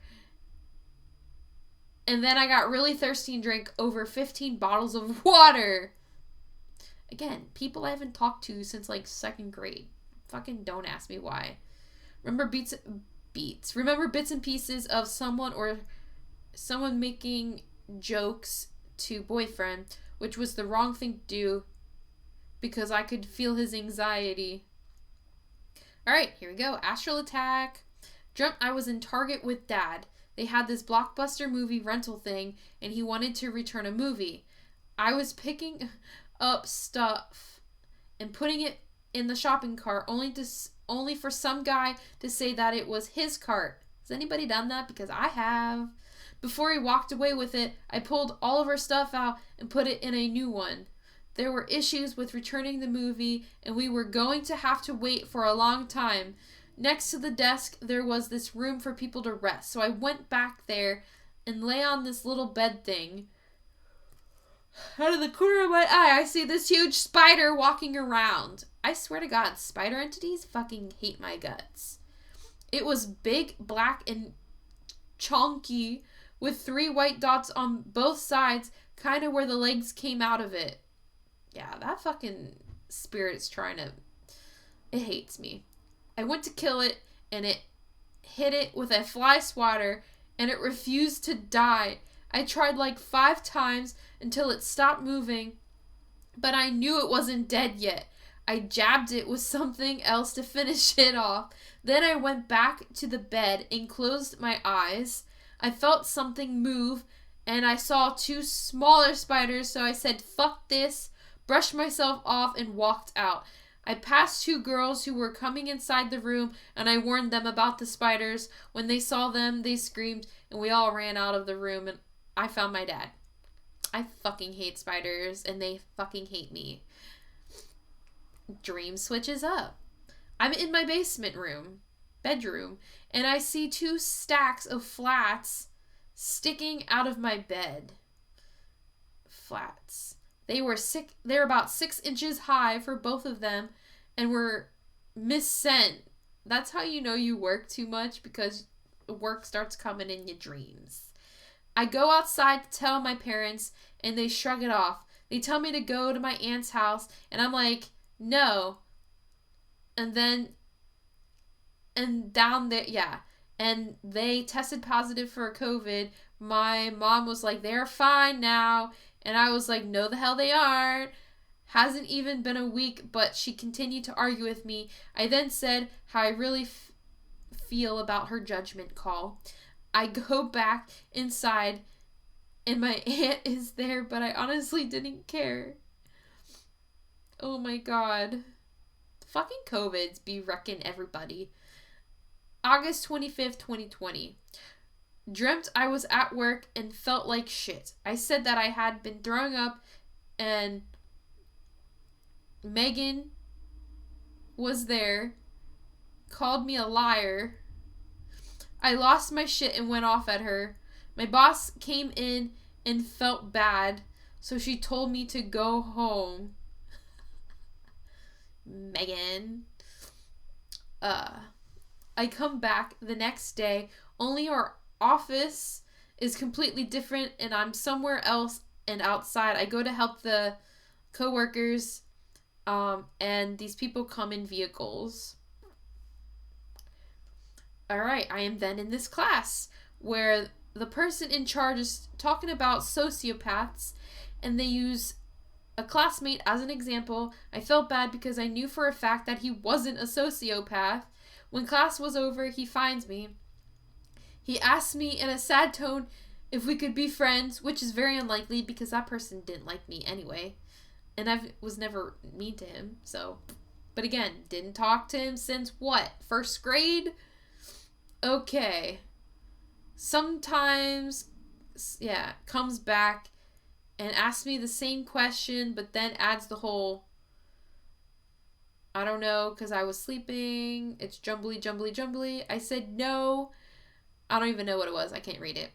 And then I got really thirsty and drank over 15 bottles of water. Again, people I haven't talked to since like second grade. Fucking don't ask me why. Remember Remember bits and pieces of someone making jokes to boyfriend, which was the wrong thing to do because I could feel his anxiety. Alright, here we go. Astral attack. Dreamt I was in Target with Dad. They had this Blockbuster movie rental thing and he wanted to return a movie. I was picking up stuff and putting it in the shopping cart only for some guy to say that it was his cart. Has anybody done that? Because I have. Before he walked away with it, I pulled all of our stuff out and put it in a new one. There were issues with returning the movie and we were going to have to wait for a long time. Next to the desk, there was this room for people to rest. So I went back there and lay on this little bed thing. Out of the corner of my eye, I see this huge spider walking around. I swear to God, spider entities fucking hate my guts. It was big, black, and chunky with 3 white dots on both sides, kind of where the legs came out of it. Yeah, that fucking spirit's trying to... It hates me. I went to kill it, and it hit it with a fly swatter, and it refused to die. I tried like 5 times until it stopped moving, but I knew it wasn't dead yet. I jabbed it with something else to finish it off. Then I went back to the bed and closed my eyes. I felt something move, and I saw 2 smaller spiders, so I said, fuck this, brushed myself off, and walked out. I passed 2 girls who were coming inside the room, and I warned them about the spiders. When they saw them, they screamed, and we all ran out of the room, and I found my dad. I fucking hate spiders, and they fucking hate me. Dream switches up. I'm in my basement room. bedroom, and I see 2 stacks of flats sticking out of my bed. Flats. They're about 6 inches high for both of them and were missent. That's how you know you work too much, because work starts coming in your dreams. I go outside to tell my parents and they shrug it off. They tell me to go to my aunt's house and I'm like, no. And down there, yeah. And they tested positive for COVID. My mom was like, they're fine now. And I was like, no, the hell they aren't. Hasn't even been a week, but she continued to argue with me. I then said how I really feel about her judgment call. I go back inside and my aunt is there, but I honestly didn't care. Oh my god. Fucking COVIDs be wrecking everybody. August 25th, 2020. Dreamt I was at work and felt like shit. I said that I had been throwing up and Megan was there, called me a liar. I lost my shit and went off at her. My boss came in and felt bad, so she told me to go home. Megan. I come back the next day, only our office is completely different and I'm somewhere else and outside. I go to help the coworkers, and these people come in vehicles. Alright, I am then in this class where the person in charge is talking about sociopaths and they use a classmate as an example. I felt bad because I knew for a fact that he wasn't a sociopath. When class was over, he finds me. He asked me in a sad tone if we could be friends, which is very unlikely because that person didn't like me anyway. And I was never mean to him, so. But again, didn't talk to him since what? First grade? Okay. Sometimes, yeah, comes back and asks me the same question, but then adds the whole, I don't know, because I was sleeping. It's jumbly, jumbly, jumbly. I said no. I don't even know what it was. I can't read it.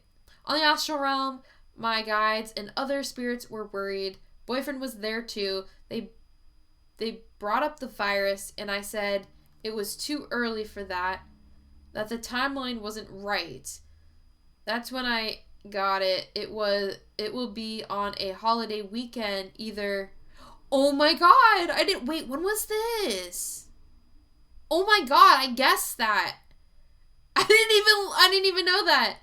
On the astral realm, my guides and other spirits were worried. Boyfriend was there too. They brought up the virus, and I said it was too early for that the timeline wasn't right. That's when I got it. It will be on a holiday weekend either. Oh my god, wait, when was this? Oh my god, I guessed that. I didn't even know that.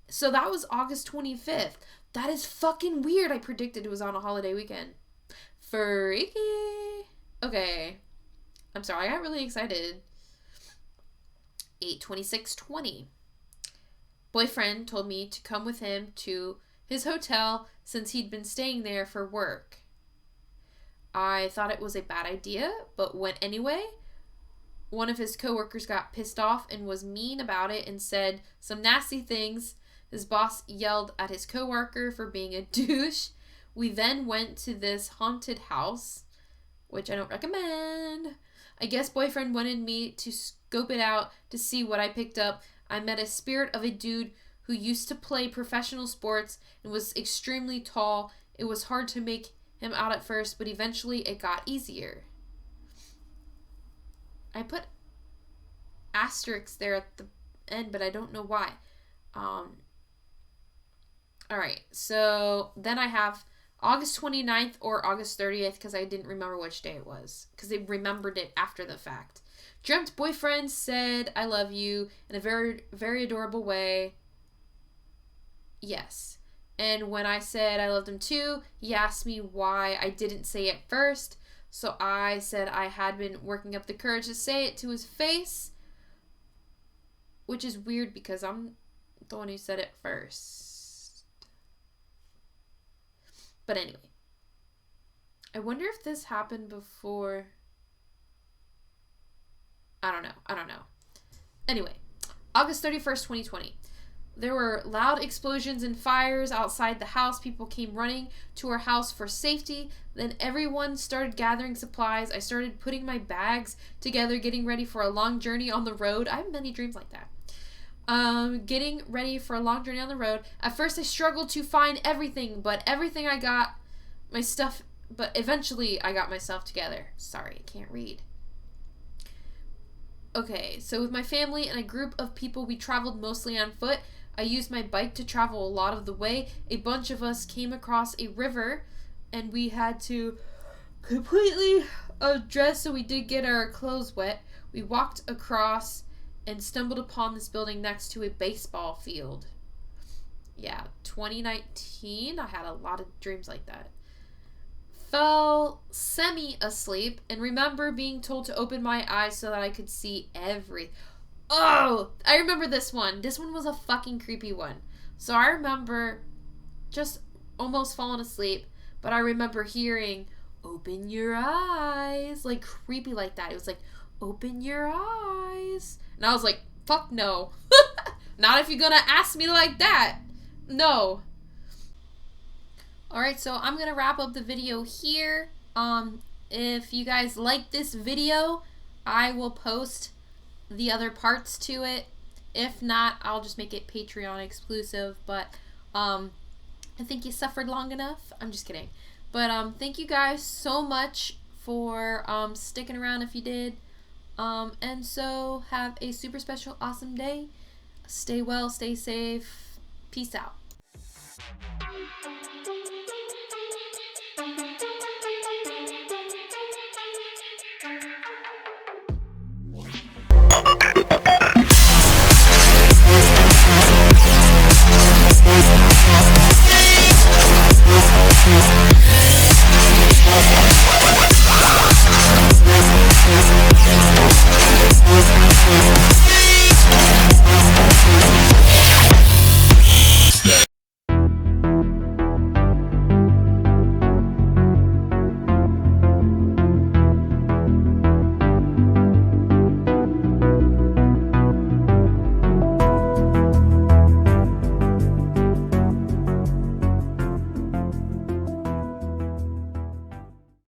So that was August 25th. That is fucking weird. I predicted it was on a holiday weekend. Freaky. Okay. I'm sorry, I got really excited. 8/26/20. Boyfriend told me to come with him to his hotel since he'd been staying there for work. I thought it was a bad idea, but went anyway. One of his coworkers got pissed off and was mean about it and said some nasty things. His boss yelled at his coworker for being a douche. We then went to this haunted house, which I don't recommend. I guess boyfriend wanted me to scope it out to see what I picked up. I met a spirit of a dude who used to play professional sports and was extremely tall. It was hard to make him out at first, but eventually it got easier. I put asterisks there at the end, but I don't know why. Alright, so then I have August 29th or August 30th because I didn't remember which day it was because they remembered it after the fact. Dreamt boyfriend said I love you in a very, very adorable way. Yes. And when I said I loved him too, he asked me why I didn't say it first. So I said I had been working up the courage to say it to his face, which is weird because I'm the one who said it first. But anyway, I wonder if this happened before. I don't know. Anyway, August 31st, 2020. There were loud explosions and fires outside the house. People came running to our house for safety. Then everyone started gathering supplies. I started putting my bags together, getting ready for a long journey on the road. I have many dreams like that. Getting ready for a long journey on the road. At first I struggled to find everything, but eventually I got myself together. Sorry, I can't read. Okay, so with my family and a group of people, we traveled mostly on foot. I used my bike to travel a lot of the way. A bunch of us came across a river, and we had to completely dress, so we did get our clothes wet. We walked across and stumbled upon this building next to a baseball field. Yeah, 2019, I had a lot of dreams like that. Fell semi-asleep and remember being told to open my eyes so that I could see everything. Oh, I remember this one. This one was a fucking creepy one. So I remember just almost falling asleep, but I remember hearing, open your eyes, like creepy like that. It was like, open your eyes. And I was like, fuck no. Not if you're gonna ask me like that. No. Alright, so I'm gonna wrap up the video here. If you guys like this video, I will post the other parts to it. If not, I'll just make it Patreon exclusive. But I think you suffered long enough. I'm just kidding. But thank you guys so much for sticking around if you did. And so have a super special awesome day. Stay well, stay safe. Peace out.